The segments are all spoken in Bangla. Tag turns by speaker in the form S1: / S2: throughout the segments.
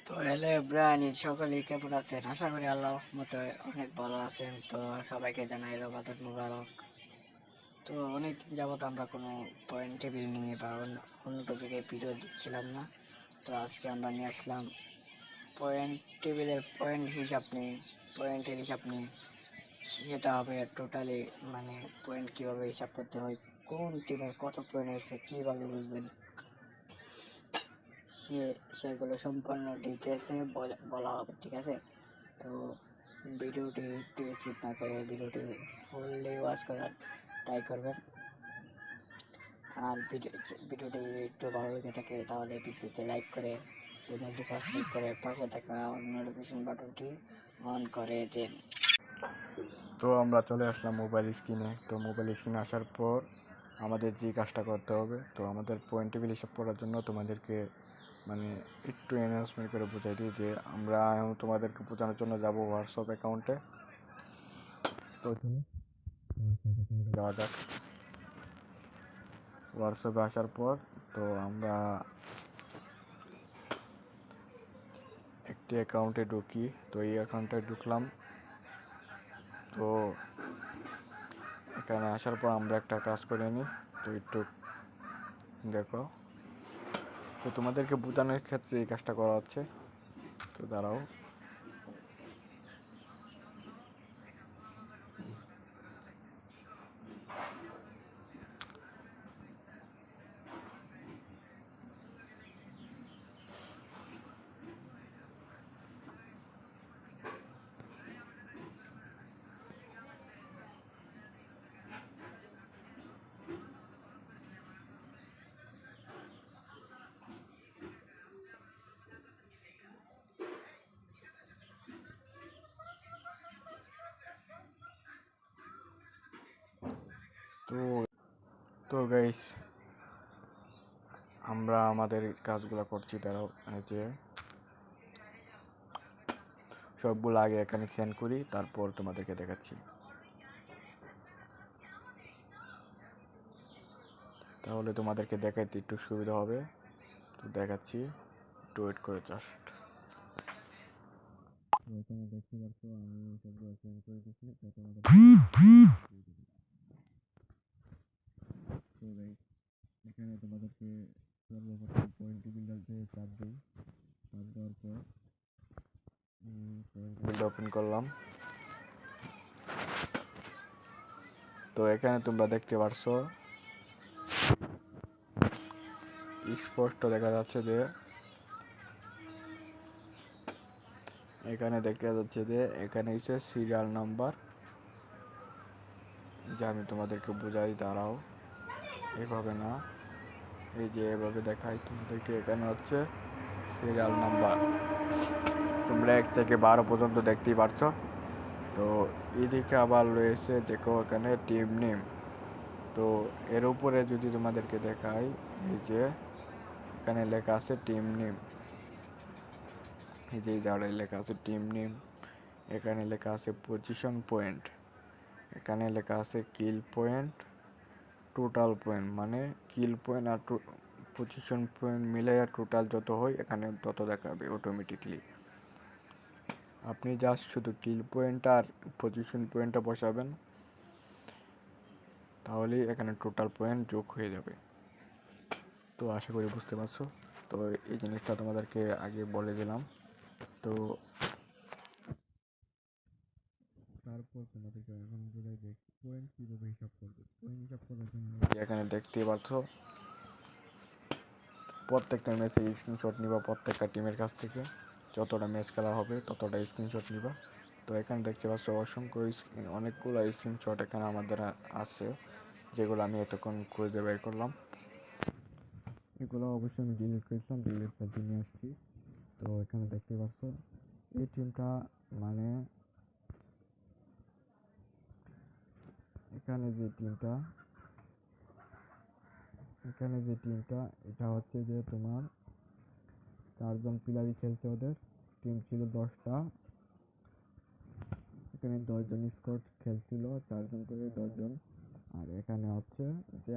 S1: তো হ্যালো ব্রানি সকলেই কেমন আছেন? আশা করি আল্লাহ মতো অনেক ভালো আছেন। তো সবাইকে জানাই রমাদান মুবারক। তো অনেকদিন যাবত আমরা কোনো পয়েন্ট টেবিল নিয়ে বা অন্য টপিকে ভিডিও দিচ্ছিলাম না। তো আজকে আমরা নিয়ে আসলাম পয়েন্ট টেবিলের পয়েন্টের হিসাব নিয়ে। সেটা হবে টোটালি, মানে পয়েন্ট কীভাবে হিসাব করতে হয়, কোন টিমের কত পয়েন্ট হয়েছে কীভাবে বুঝবেন, সেগুলো সম্পূর্ণ ডিটেলসে বলা হবে, ঠিক আছে? তো ভিডিওটি একটু স্কিপ না করে ভিডিওটি ফুললি ওয়াচ করার ট্রাই করবেন। আর ভিডিওটি একটু ভালো লেগে থাকে তাহলে ভিডিওতে লাইক করে চ্যানেলটি সাবস্ক্রাইব করে পাশে থাকা নোটিফিকেশন বাটনটি অন করে দিন।
S2: তো আমরা চলে আসলাম মোবাইল স্ক্রিনে। তো মোবাইল স্ক্রিনে আসার পর আমাদের যে কাজটা করতে হবে, তো আমাদের পয়েন্ট টেবিল হিসাব করার জন্য তোমাদেরকে মানে একটু অ্যানাউন্সমেন্ট করে বোঝাই দিই যে আমরা তোমাদেরকে বোঝানোর জন্য যাব হোয়াটসঅ্যাপ অ্যাকাউন্টে। তো যাওয়া যাক। হোয়াটসঅ্যাপে আসার পর তো আমরা একটি অ্যাকাউন্টে ঢুকি। তো এই অ্যাকাউন্টে ঢুকলাম। তো এখানে আসার পর আমরা একটা কাজ করে নিই। তো একটু দেখো, তো তোমাদেরকে বোঝানোর ক্ষেত্রে এই কাজটা করা হচ্ছে। তো দাঁড়াও, তো তো গাইস, আমরা আমাদের কাজগুলো করছি। তারাও যে সবগুলো আগে এখানে সেন্ড করি, তারপর তোমাদেরকে দেখাচ্ছি। তাহলে তোমাদেরকে দেখাইতে একটু সুবিধা হবে। তো দেখাচ্ছি, একটু ওয়েট করে জাস্ট। এখানে দেখতে পাচ্ছ আমি সবগুলো সেন্ড করে দিচ্ছি। তো তোমাদের এখানে তোমাদেরকে সর্বপ্রথম পয়েন্ট টেবিলটাতে চাপ দিই। চাপ দেওয়ার পর পয়েন্ট টেবিলটা ওপেন করলাম। তো এখানে তোমরা দেখতে পারছো, স্পষ্ট দেখা যাচ্ছে যে এখানে হচ্ছে সিরিয়াল নাম্বার। যে আমি তোমাদেরকে বোঝাই, দাঁড়াও, এভাবে না, এই যে এভাবে দেখাই তোমাদেরকে। এখানে হচ্ছে সিরিয়াল নাম্বার, তোমরা 1 থেকে 12 পর্যন্ত দেখতেই পারছো। তো এদিকে আবার রয়েছে দেখো এখানে টিম নেম। তো এর উপরে যদি তোমাদেরকে দেখাই, এই যে এখানে লেখা আছে টিম নেম। এই যে জায়গায় লেখা আছে টিম নেম। এখানে লেখা আছে পজিশন পয়েন্ট। এখানে লেখা আছে কিল পয়েন্ট, টোটাল পয়েন্ট, মানে কিল পয়েন্ট আর পজিশন পয়েন্ট মিলে টোটাল যত হয় এখানে তত দেখাবে অটোমেটিকলি। আপনি জাস্ট শুধু কিল পয়েন্ট আর পজিশন পয়েন্টটা বসাবেন, তাহলেই এখানে টোটাল পয়েন্ট যোগ হয়ে যাবে। তো আশা করি বুঝতে পারছো। তো এই জিনিসটা তোমাদেরকে আগে বলে দিলাম। তো তারপর তোমাদেরকে এখন বোঝাই যে পয়েন্ট কীভাবে হিসাব করবে। পয়েন্ট হিসাব করার জন্য এখানে দেখতেই পাচ্ছ প্রত্যেকটা ম্যাচের স্ক্রিনশট নিবা, প্রত্যেকটা টিমের কাছ থেকে যতটা ম্যাচ খেলা হবে ততটা স্ক্রিনশট নিবা। তো এখানে দেখতে পাচ্ছ অসংখ্য অনেকগুলো স্ক্রিনশট এখানে আমাদের আছে, যেগুলো আমি এতক্ষণ খুঁজে বের করলাম। এগুলো অবশ্যই আমি ডিলিট করেছিলাম, ডিলিট করে নিয়ে আসছি। তো এখানে দেখতে পাচ্ছ এই টিমটা, মানে এখানে যে টিমটা এটা হচ্ছে যে তোমার 4 জন প্লেয়ারই খেলছে। ওদের টিম ছিল 10টা। এখানে 10 জন স্কোয়াড খেলছিল, 4 জন করে 10 জন। আর এখানে হচ্ছে যে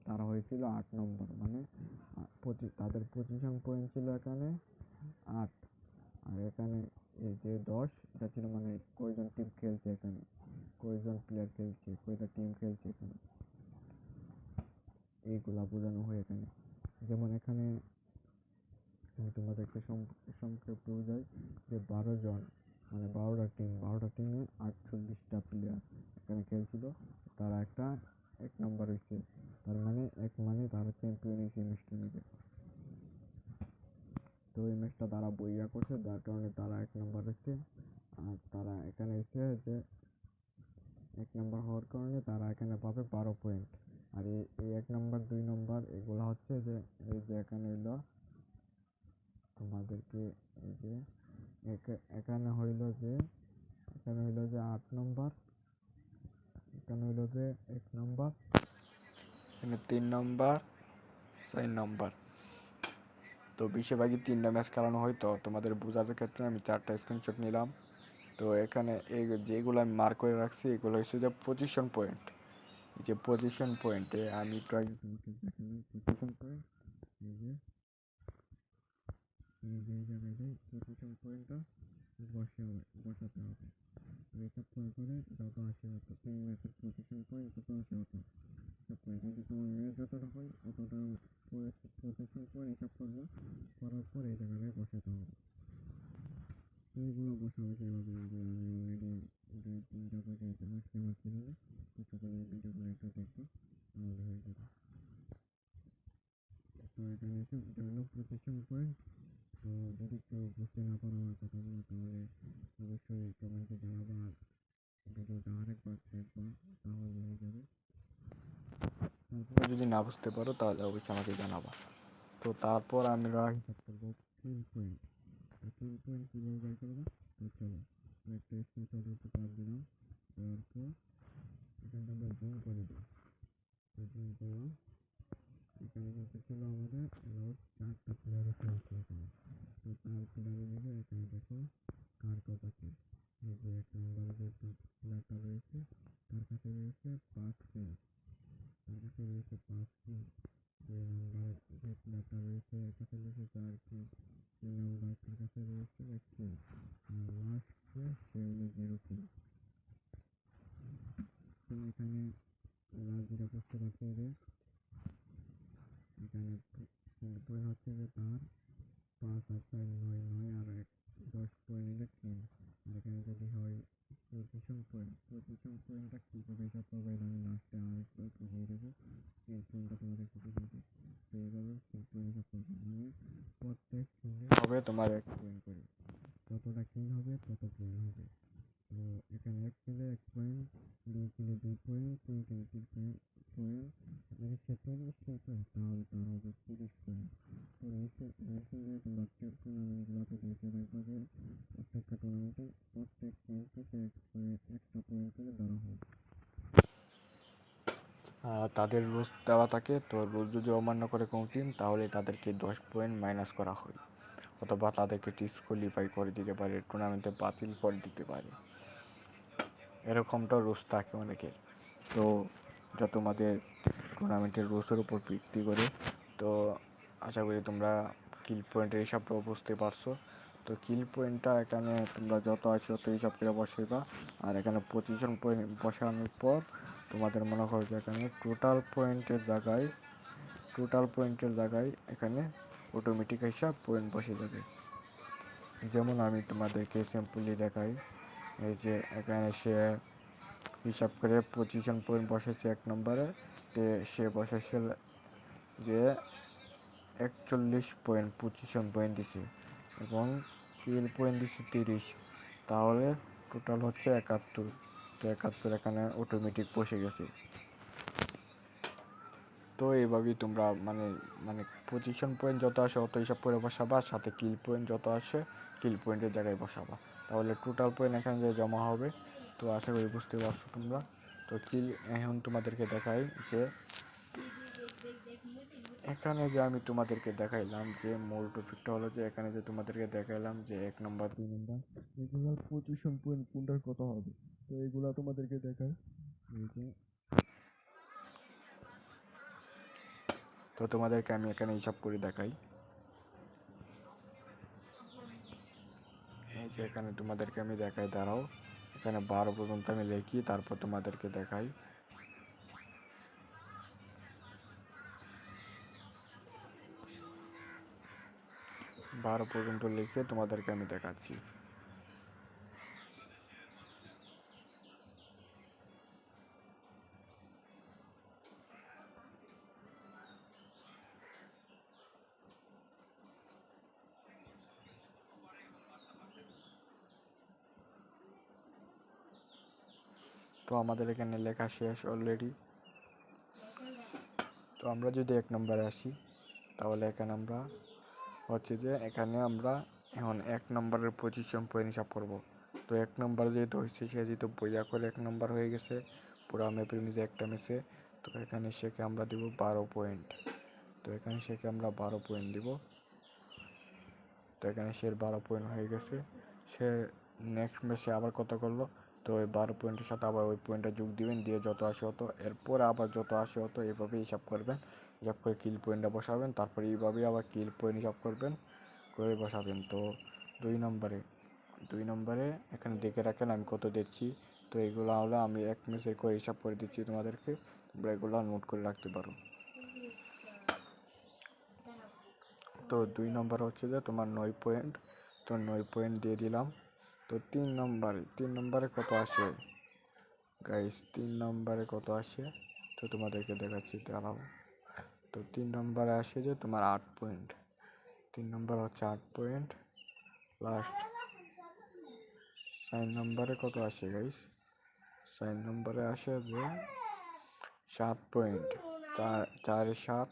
S2: তারা হয়েছিল 8 নম্বর, মানে তাদের পজিশন পয়েন্ট ছিল এখানে 8। আর এখানে এই যে 10 এটা ছিল মানে কয়জন টিম খেলছে, এখানে কয়জন প্লেয়ার খেলছে, কয়টা টিম খেলছে, এখানে এইগুলা বোঝানো হয় এখানে। যেমন এখানে আমি তোমাদেরকে সংক্ষেপে বোঝাই যে 12 জন মানে 12টা টিমে 48টা প্লেয়ার এখানে খেলছিল, তারা একটা 1 নম্বর হয়েছে, তার মানে তারা চ্যাম্পিয়ন হয়েছে ম্যাচটা নেবে। তো এই ম্যাচটা তারা বইয়া করছে, যার কারণে তারা 1 নম্বর হচ্ছে। আর তারা এখানে এসে যে 1 নম্বর হওয়ার কারণে তারা এখানে পাবে 12 পয়েন্ট। আর এই 1 নম্বর 2 নম্বর এগুলো হচ্ছে যে এই যে এখানে এলো তোমাদেরকে এই যে এখানে হইল যে 8 নম্বর, এখানে হইল যে 1 নম্বর, এখানে 3 নম্বর, 4 নম্বর। তো বেশিরভাগই 3টা ম্যাচ খেলানো হয়, তো তোমাদের বোঝার ক্ষেত্রে আমি 4টা স্ক্রিনশট নিলাম। তো এখানে এই যেগুলো আমি মার্ক করে রাখছি এগুলো হচ্ছে যে পজিশন পয়েন্ট। এই যে পজিশন পয়েন্টে আমি প্রায় পজিশন পয়েন্ট এই যে জায়গায় পজিশন পয়েন্টটা বসাতে হবে। হিসাব করে যত আসে হতো 3 ম্যাচের পজিশন পয়েন্ট তত আসে হতো হিসাব করে, যদি তোমার ম্যাচ যতটা হয় অতটা পজিশন পয়েন্ট হিসাব করবো, করার পর এই জায়গায় বসাতে হবে। এইগুলো বসাবে কীভাবে, যে আমি অলরেডি 2-3টা করে বসতে পারছি না, একটা করে ভিডিওগুলো একটু দেখবো তাহলে হয়ে যাবে। তো এখানে এসে এটা হলো পজিশন পয়েন্ট। তো যদি কেউ বুঝতে না পারো আমার কথাগুলো তাহলে অবশ্যই কমেন্টে জানাবো, আর ভিডিওটা আরেকবার দেখবা তাহলে হয়ে যাবে। তারপরে যদি না বুঝতে পারো তাহলে অবশ্যই আমাকে জানাবা। তো তারপর আমরা হিসাব করবো কিল পয়েন্ট। কিল পয়েন্ট কীভাবে বের করবো, তো চলো একটা স্ক্রিনশট একটু পাস দিলাম, দেওয়ার পর এখানটা আমরা জুম করে দিই। জুম করলাম, এখানে কিন্তু ছিল আমাদের 4টা প্লেয়ারে খেলছে এখানে। তো 4 প্লেয়ারে মিলে এখানে দেখো কার কত কিল। এই যে 1 নম্বরে যে প্লেয়ারটা রয়েছে তার কাছে রয়েছে 5 কিল, তার কাছে রয়েছে 5 কিল। 2 নম্বরে যে প্লেয়ারটা রয়েছে এর কাছে রয়েছে 4 কিল। 3 নম্বর তার কাছে রয়েছে 1 কিল। আর লাস্টে সে হলো 0 কিল। তো এখানে লাস্ট যেটা করতে পারছে যে এখানে পয়েন্ট হচ্ছে যে তার 5 আর 4 9 আর 10 পয়েন্ট নিলে 3। আর এখানে যদি হয় পজিশন পয়েন্টটা কীভাবে হিসাব করবো এটা আমি লাস্টে আরেকবার বুঝিয়ে দেবো। এই পয়েন্টটা তোমাদের বুঝিয়ে দেবো। তো এইভাবে পয়েন্ট হিসাব করবো, মানে প্রত্যেক কিলে হবে তোমার 1 পয়েন্ট করে, যতটা কিল হবে তত পয়েন্ট হবে। তো এখানে 1 কিলে 1 পয়েন্ট, 2 কিলে 2 পয়েন্ট, 3 কিলে 3 পয়েন্ট, যদি সে 40 কিল করে তাহলে তার হবে 30 পয়েন্ট। তো রিসেন্টলি তোমরা টুর্নামেন্টগুলোতে দেখে রাখবা যে প্রত্যেকটা টুর্নামেন্টে প্রত্যেক টিম থেকে 1টা পয়েন্ট করে ধরা হয়। তাদের রুলস দেওয়া থাকে, তো রুলস যদি অমান্য করে কোনো টিম তাহলে তাদেরকে 10 পয়েন্ট মাইনাস করা হয়, অথবা তাদেরকে ডিসকোয়ালিফাই করে দিতে পারে, টুর্নামেন্টে বাতিল করে দিতে পারে, এরকমটাও রুলস থাকে অনেকের। তো এটা তোমাদের টুর্নামেন্টের রুলসের উপর ভিত্তি করে। তো আশা করি তোমরা কিল পয়েন্টের হিসাবটাও বুঝতে পারছো। তো কিল পয়েন্টটা এখানে তোমরা যত আছে তত হিসাব করে বসাইবা। আর এখানে পজিশন পয়েন্ট বসানোর পর তোমাদের মনে করো যে এখানে টোটাল পয়েন্টের জায়গায় এখানে অটোমেটিক হিসাব পয়েন্ট বসে যাবে। যেমন আমি তোমাদেরকে সিম্পলি দেখাই, এই যে এখানে সে হিসাব করে পজিশন পয়েন্ট বসেছে 1 নম্বরে, সে বসেছে যে 41 পয়েন্ট পজিশন পয়েন্ট দিছে এবং কিল পয়েন্ট দিছে 30, তাহলে টোটাল হচ্ছে 71। তো 71 এখানে অটোমেটিক বসে গেছে। তো এইভাবেই তোমরা মানে মানে পজিশন পয়েন্ট যত আসে অত হিসাব করে বসাবা, সাথে কিল পয়েন্ট যত আসে কিল পয়েন্টের জায়গায় বসাবা, তাহলে টোটাল পয়েন্ট এখানে যে জমা হবে। তো আশা করি বুঝতে পারছো তোমরা। তো কিল এখন তোমাদেরকে দেখাই যে এখানে যে আমি তোমাদেরকে দেখাইলাম যে মূল টপিকটা হলো যে এখানে যে তোমাদেরকে দেখাইলাম যে 1 নম্বর 2 নম্বর এগুলোর পজিশন পয়েন্ট কোনটার কত হবে। তো এগুলো তোমাদেরকে দেখাই, এই যে তো তোমাদেরকে আমি এখানে হিসাব করে দেখাই। সেখানে তোমাদেরকে আমি দেখাই, দাঁড়াও এখানে 12 পর্যন্ত আমি লিখি, তারপর তোমাদেরকে দেখাই। বারো পর্যন্ত লিখে তোমাদেরকে আমি দেখাচ্ছি। তো আমাদের এখানে লেখা শেষ অলরেডি। তো আমরা যদি 1 নম্বরে আসি, তাহলে এখানে আমরা হচ্ছে যে এখানে আমরা এখন 1 নম্বরের পজিশন পয়েন্ট হিসাব করব। তো 1 নম্বর যেহেতু হয়েছে, সে যেহেতু বইয়া করে 1 নম্বর হয়ে গেছে পুরো ম্যাপের মিজে একটা ম্যাচে। তো এখানে সেকে আমরা দিব 12 পয়েন্ট। তো এখানে সেকে আমরা 12 পয়েন্ট দিব। তো এখানে সে 12 পয়েন্ট হয়ে গেছে। সে নেক্সট ম্যাচে আবার কত করলো, তো ওই 12 পয়েন্টের সাথে আবার ওই পয়েন্টটা যোগ দিবেন, দিয়ে যত আসে হতো, এরপর আবার যত আসে হতো এইভাবে হিসাব করবেন। হিসাব করে কিল পয়েন্টটা বসাবেন, তারপরে এইভাবেই আবার কিল পয়েন্ট হিসাব করবেন, করে বসাবেন। তো 2 নম্বরে এখানে দেখে রাখেন আমি কত দিচ্ছি। তো এগুলো হলো আমি 1 ম্যাচের করে হিসাব করে দিচ্ছি তোমাদেরকে, তোমরা এগুলো নোট করে রাখতে পারো। তো 2 নম্বর হচ্ছে যে তোমার 9 পয়েন্ট। তো 9 পয়েন্ট দিয়ে দিলাম। তো 3 নম্বরে কত আসে গাইস, 3 নম্বরে কত আসে তো তোমাদেরকে দেখাচ্ছি, দাঁড়াও। তো 3 নম্বরে আসে যে তোমার 8 পয়েন্ট। 3 নম্বর হচ্ছে 8 পয়েন্ট। লাস্ট 4 নম্বরে কত আসে গাইস, 4 নম্বরে আসে যে 7 পয়েন্ট। 4 7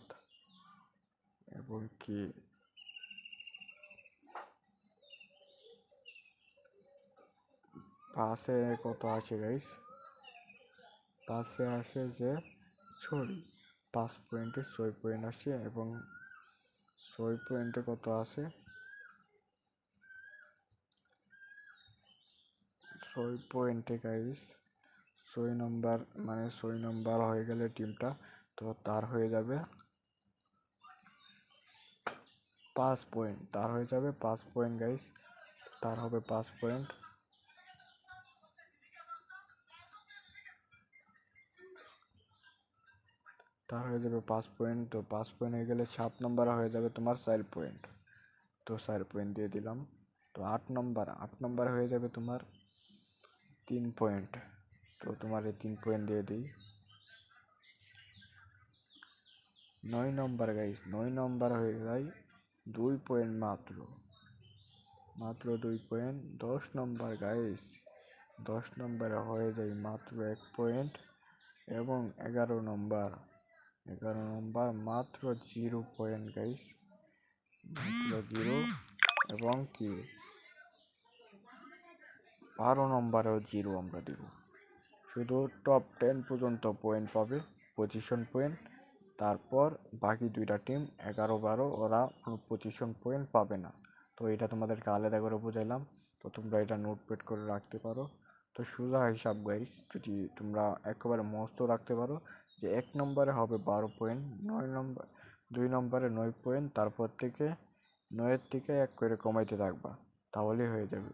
S2: এবং কি 5-এ কত আসে গাইস, 5-এ আসে যে 5 পয়েন্টে 6 পয়েন্ট আসে, এবং 6 পয়েন্টে কত আসে, 6 পয়েন্টে গাইস 6 নম্বর, মানে 6 নম্বর হয়ে গেলে টিমটা, তো তার হয়ে যাবে 5 পয়েন্ট, তার হয়ে যাবে 5 পয়েন্ট গাইস, তার হবে 5 পয়েন্ট। তার হয়ে যাবে 5 পয়েন্ট। তো 5 পয়েন্ট হয়ে গেলে 7 নম্বরে হয়ে যাবে তোমার 4 পয়েন্ট। তো 4 পয়েন্ট দিয়ে দিলাম। তো 8 নম্বরে হয়ে যাবে তোমার 3 পয়েন্ট। তো তোমার এই 3 পয়েন্ট দিয়ে দিই। 9 নম্বর গাইস, 9 নম্বর হয়ে যায় 2 পয়েন্ট মাত্র 2 পয়েন্ট। 10 নম্বর গাইস, 10 নম্বরে হয়ে যায় মাত্র 1 পয়েন্ট। এবং 11 নম্বর মাত্র 0 পয়েন্ট গাইস, মাত্র 0। এবং কি 12 নম্বরেও 0 আমরা দিব। শুধু টপ 10 পর্যন্ত পয়েন্ট পাবে, পজিশন পয়েন্ট। তারপর বাকি দুইটা টিম 11 12 ওরা কোনো পজিশন পয়েন্ট পাবে না। তো এটা তোমাদেরকে আলাদা করে বুঝাইলাম, তো তোমরা এটা নোটপ্যাড করে রাখতে পারো। তো সোজা হিসাব গাইস, যদি তোমরা একেবারে মস্ত রাখতে পারো যে 1 নম্বরে হবে 12 পয়েন্ট, 9 নম্বর 2 নম্বরে 9 পয়েন্ট, তারপর থেকে 9-এর থেকে 1 করে কমাইতে থাকবা, তাহলেই হয়ে যাবে।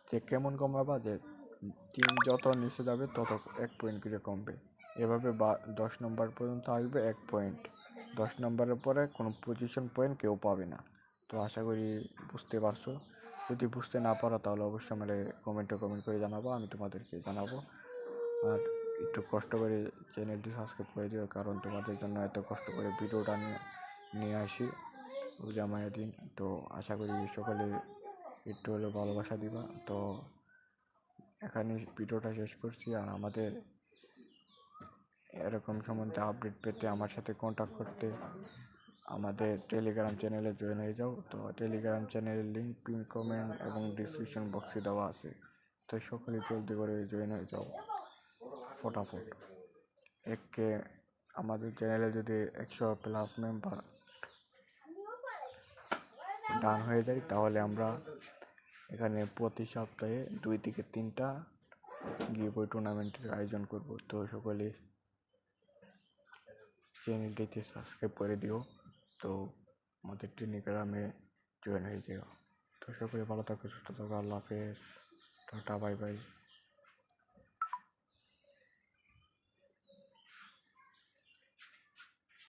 S2: যে কেমন কমাবা, যে টিম যত নিচে যাবে তত 1 পয়েন্ট করে কমবে। এভাবে 10 নম্বর পর্যন্ত আসবে 1 পয়েন্ট। 10 নম্বরের পরে কোনো পজিশন পয়েন্ট কেউ পাবে না। তো আশা করি বুঝতে পারছো। যদি বুঝতে না পারো তাহলে অবশ্যই আমার কমেন্ট করে জানাবো, আমি তোমাদেরকে জানাবো। আর একটু কষ্ট করে চ্যানেলটি সাবস্ক্রাইব করে দিও, কারণ তোমাদের জন্য এত কষ্ট করে ভিডিওটা নিয়ে আসি রোজা মায়ের দিন। তো আশা করি সকলে একটু হলেও ভালোবাসা দিবা। তো এখানে ভিডিওটা শেষ করছি। আর আমাদের এরকম সম্বন্ধে আপডেট পেতে আমার সাথে কন্ট্যাক্ট করতে আমাদের টেলিগ্রাম চ্যানেলে জয়েন হয়ে যাও। তো টেলিগ্রাম চ্যানেলের লিঙ্ক পিন কমেন্ট এবং ডিসক্রিপশন বক্সে দেওয়া আছে। তো সকলে জলদি করে জয়েন হয়ে যাও ফটাফট। আমাদের চ্যানেলে যদি 100+ মেম্বার ডান হয়ে যায়, তাহলে আমরা এখানে প্রতি সপ্তাহে 2 থেকে 3টা গিভওয়ে টুর্নামেন্টের আয়োজন করব। তো সকলে চ্যানেলটিতে সাবস্ক্রাইব করে দিও। তো আমাদের টেলিগ্রামে জয়েন হয়ে যাও। তো সকলে ভালো থাকো, সুস্থ থাকো, আল্লাহ হাফেজ, টাটা, বাই বাই।